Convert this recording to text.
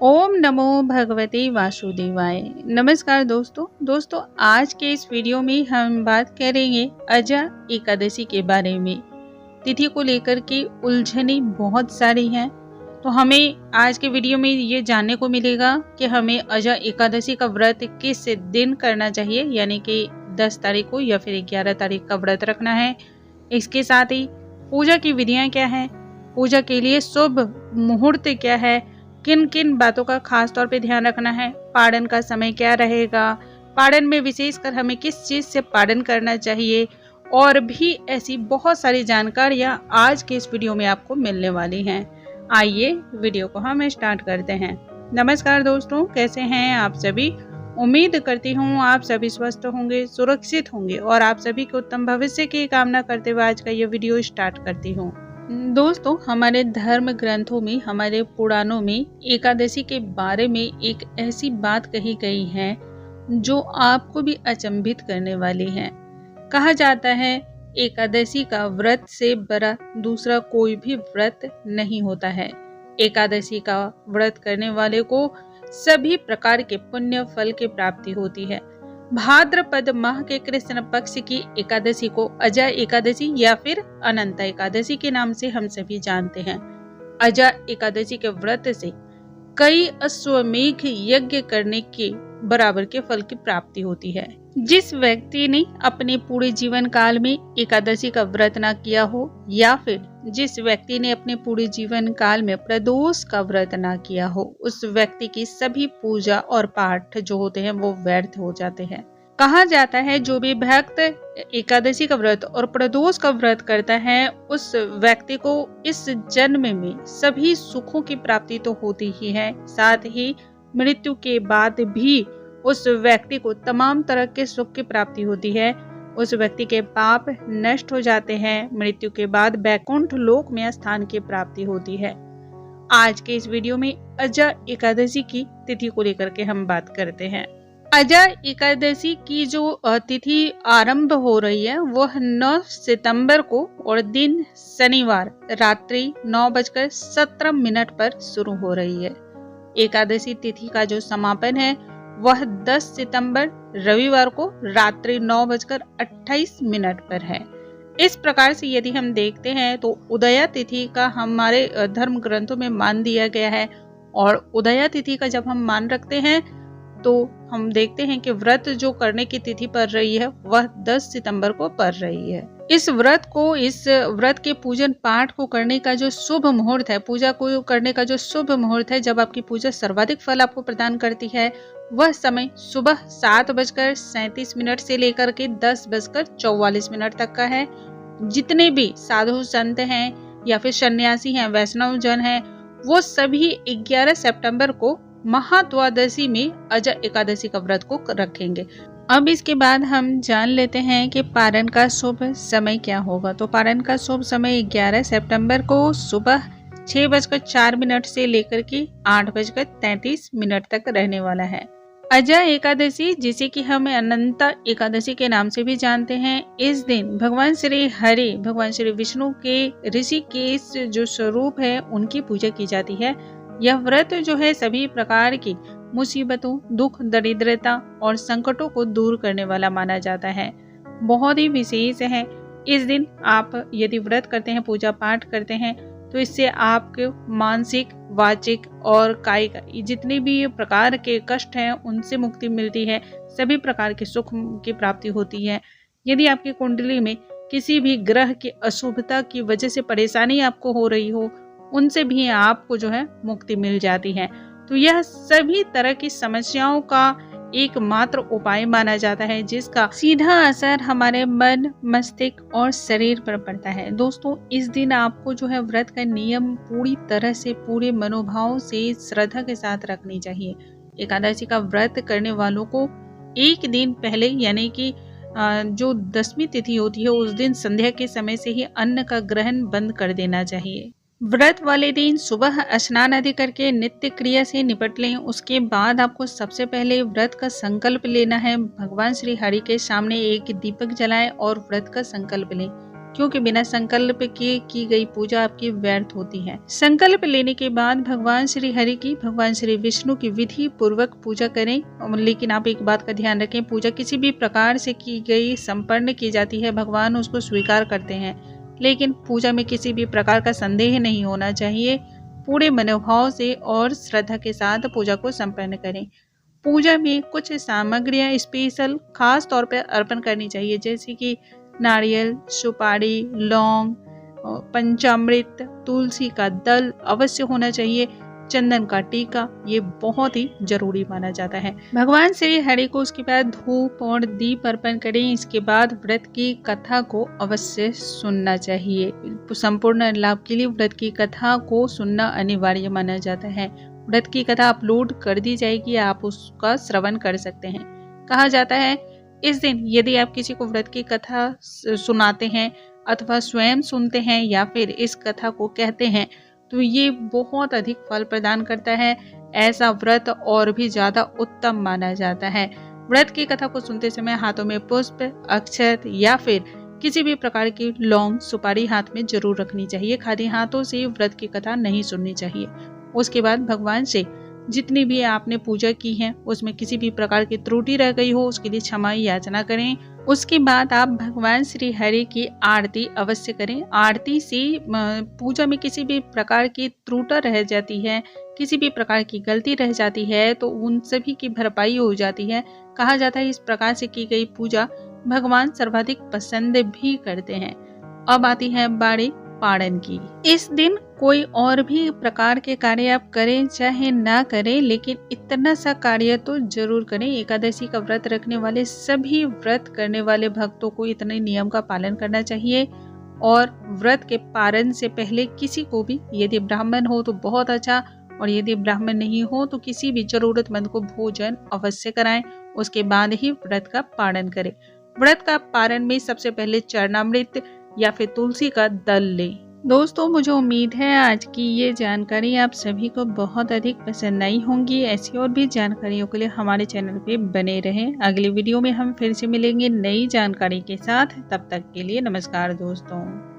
ओम नमो भगवते वासुदेवाय। नमस्कार दोस्तों आज के इस वीडियो में हम बात करेंगे अजा एकादशी के बारे में। तिथि को लेकर के उलझने बहुत सारी हैं, तो हमें आज के वीडियो में ये जानने को मिलेगा कि हमें अजा एकादशी का व्रत किस दिन करना चाहिए, यानी कि 10 तारीख को या फिर 11 तारीख का व्रत रखना है। इसके साथ ही पूजा की विधियां क्या है, पूजा के लिए शुभ मुहूर्त क्या है, किन किन बातों का खास तौर पे ध्यान रखना है, पारण का समय क्या रहेगा, पारण में विशेषकर हमें किस चीज से पारण करना चाहिए, और भी ऐसी बहुत सारी जानकारियां आज के इस वीडियो में आपको मिलने वाली हैं। आइए वीडियो को हम स्टार्ट करते हैं। नमस्कार दोस्तों, कैसे हैं आप सभी। उम्मीद करती हूँ आप सभी स्वस्थ होंगे, सुरक्षित होंगे और आप सभी के उत्तम भविष्य की कामना करते हुए आज का ये वीडियो स्टार्ट करती हूँ। दोस्तों, हमारे धर्म ग्रंथों में, हमारे पुराणों में एकादशी के बारे में एक ऐसी बात कही गई है जो आपको भी अचंभित करने वाली है। कहा जाता है एकादशी का व्रत से बड़ा दूसरा कोई भी व्रत नहीं होता है। एकादशी का व्रत करने वाले को सभी प्रकार के पुण्य फल की प्राप्ति होती है। भाद्रपद माह के कृष्ण पक्ष की एकादशी को अजा एकादशी या फिर अनंत एकादशी के नाम से हम सभी जानते हैं। अजा एकादशी के व्रत से कई अश्वमेघ यज्ञ करने के बराबर के फल की प्राप्ति होती है। जिस व्यक्ति ने अपने पूरे जीवन काल में एकादशी का व्रत न किया हो, या फिर जिस व्यक्ति ने अपने पूरे जीवन काल में प्रदोष का व्रत न किया हो, उस व्यक्ति की सभी पूजा और पाठ जो होते हैं वो व्यर्थ हो जाते हैं। कहा जाता है जो भी भक्त एकादशी का व्रत और प्रदोष का व्रत करता है, उस व्यक्ति को इस जन्म में सभी सुखों की प्राप्ति तो होती ही है, साथ ही मृत्यु के बाद भी उस व्यक्ति को तमाम तरह के सुख की प्राप्ति होती है। उस व्यक्ति के पाप नष्ट हो जाते हैं, मृत्यु के बाद वैकुंठ लोक में स्थान की प्राप्ति होती है। आज के इस वीडियो में अजा एकादशी की तिथि को लेकर के हम बात करते हैं। अजा एकादशी की जो तिथि आरंभ हो रही है वह 9 सितंबर को और दिन शनिवार रात्रि 9:17 पर शुरू हो रही है। एकादशी तिथि का जो समापन है वह 10 सितंबर रविवार को रात्रि 9:28 पर है। इस प्रकार से यदि हम देखते हैं तो उदया तिथि का हमारे धर्म ग्रंथों में मान दिया गया है, और उदया तिथि का जब हम मान रखते हैं तो हम देखते हैं कि व्रत जो करने की तिथि पड़ रही है वह 10 सितंबर को पड़ रही है। इस व्रत के पूजन पाठ को करने का जो शुभ मुहूर्त है, पूजा को करने का जो शुभ मुहूर्त है, जब आपकी पूजा सर्वाधिक फल आपको प्रदान करती है, वह समय सुबह 7:37 से लेकर के 10:44 तक का है। जितने भी साधु संत हैं या फिर सन्यासी हैं, वैष्णव जन हैं, वो सभी 11 सितंबर को महाद्वादशी में अजा एकादशी का व्रत को रखेंगे। अब इसके बाद हम जान लेते हैं कि पारण का शुभ समय क्या होगा। तो पारण का शुभ समय 11 सितंबर को सुबह 6:04 से लेकर के 8:33 तक रहने वाला है। अजा एकादशी, जिसे कि हम अनंत एकादशी के नाम से भी जानते हैं, इस दिन भगवान श्री विष्णु के ऋषिकेश जो स्वरूप है उनकी पूजा की जाती है। यह व्रत जो है सभी प्रकार की मुसीबतों, दुख, दरिद्रता और संकटों को दूर करने वाला माना जाता है। बहुत ही विशेष है। इस दिन आप यदि व्रत करते हैं, पूजा पाठ करते हैं, तो इससे आपके मानसिक, वाचिक और कायिक जितने भी प्रकार के कष्ट हैं उनसे मुक्ति मिलती है। सभी प्रकार के सुख की प्राप्ति होती है। यदि आपकी कुंडली में किसी भी ग्रह की अशुभता की वजह से परेशानी आपको हो रही हो, उनसे भी आपको जो है मुक्ति मिल जाती है। तो यह सभी तरह की समस्याओं का एकमात्र उपाय माना जाता है, जिसका सीधा असर हमारे मन, मस्तिष्क और शरीर पर पड़ता है। दोस्तों, इस दिन आपको जो है व्रत का नियम पूरी तरह से, पूरे मनोभाव से, श्रद्धा के साथ रखनी चाहिए। एकादशी का व्रत करने वालों को एक दिन पहले, यानी कि जो 10वीं तिथि होती है, उस दिन संध्या के समय से ही अन्न का ग्रहण बंद कर देना चाहिए। व्रत वाले दिन सुबह स्नान आदि करके नित्य क्रिया से निपट लें। उसके बाद आपको सबसे पहले व्रत का संकल्प लेना है। भगवान श्री हरि के सामने एक दीपक जलाएं और व्रत का संकल्प लें। क्योंकि बिना संकल्प के की गई पूजा आपकी व्यर्थ होती है। संकल्प लेने के बाद भगवान श्री हरि की, भगवान श्री विष्णु की विधि पूर्वक पूजा करें। लेकिन आप एक बात का ध्यान रखें, पूजा किसी भी प्रकार से की गई संपन्न की जाती है, भगवान उसको स्वीकार करते हैं, लेकिन पूजा में किसी भी प्रकार का संदेह नहीं होना चाहिए। पूरे मनोभाव से और श्रद्धा के साथ पूजा को संपन्न करें। पूजा में कुछ सामग्रियां स्पेशल खास तौर पर अर्पण करनी चाहिए, जैसे कि नारियल, सुपारी, लौंग, पंचामृत, तुलसी का दल अवश्य होना चाहिए, चंदन का टीका, ये बहुत ही जरूरी माना जाता है। भगवान श्री हरि को उसके बाद धूप और दीप अर्पण करें। इसके बाद व्रत की कथा को अवश्य सुनना चाहिए। संपूर्ण लाभ के लिए व्रत की कथा को सुनना अनिवार्य माना जाता है। व्रत की कथा अपलोड कर दी जाएगी, आप उसका श्रवण कर सकते हैं। कहा जाता है इस दिन यदि आप किसी को व्रत की कथा सुनाते हैं अथवा स्वयं सुनते हैं या फिर इस कथा को कहते हैं तो ये बहुत अधिक फल प्रदान करता है। ऐसा व्रत और भी ज्यादा उत्तम माना जाता है। व्रत की कथा को सुनते समय हाथों में पुष्प, अक्षत या फिर किसी भी प्रकार की लौंग, सुपारी हाथ में जरूर रखनी चाहिए। खाली हाथों से व्रत की कथा नहीं सुननी चाहिए। उसके बाद भगवान से जितनी भी आपने पूजा की है उसमें किसी भी प्रकार की त्रुटि रह गई हो उसके लिए क्षमा याचना करें। उसके बाद आप भगवान श्री हरि की आरती अवश्य करें। आरती से पूजा में किसी भी प्रकार की त्रुटि रह जाती है, किसी भी प्रकार की गलती रह जाती है तो उन सभी की भरपाई हो जाती है। कहा जाता है इस प्रकार से की गई पूजा भगवान सर्वाधिक पसंद भी करते हैं। अब आती है बारी पारण की। इस दिन कोई और भी प्रकार के कार्य आप करें चाहे ना करें, लेकिन इतना सा कार्य तो जरूर करें। एकादशी का व्रत रखने वाले सभी व्रत करने वाले भक्तों को इतने नियम का पालन करना चाहिए। और व्रत के पारण से पहले किसी को भी, यदि ब्राह्मण हो तो बहुत अच्छा, और यदि ब्राह्मण नहीं हो तो किसी भी जरूरतमंद को भोजन अवश्य कराएं। उसके बाद ही व्रत का पारण करें। व्रत का पारण में सबसे पहले चरणामृत या फिर तुलसी का दल लें। दोस्तों, मुझे उम्मीद है आज की ये जानकारी आप सभी को बहुत अधिक पसंद आई होंगी। ऐसी और भी जानकारियों के लिए हमारे चैनल पे बने रहें। अगली वीडियो में हम फिर से मिलेंगे नई जानकारी के साथ। तब तक के लिए नमस्कार दोस्तों।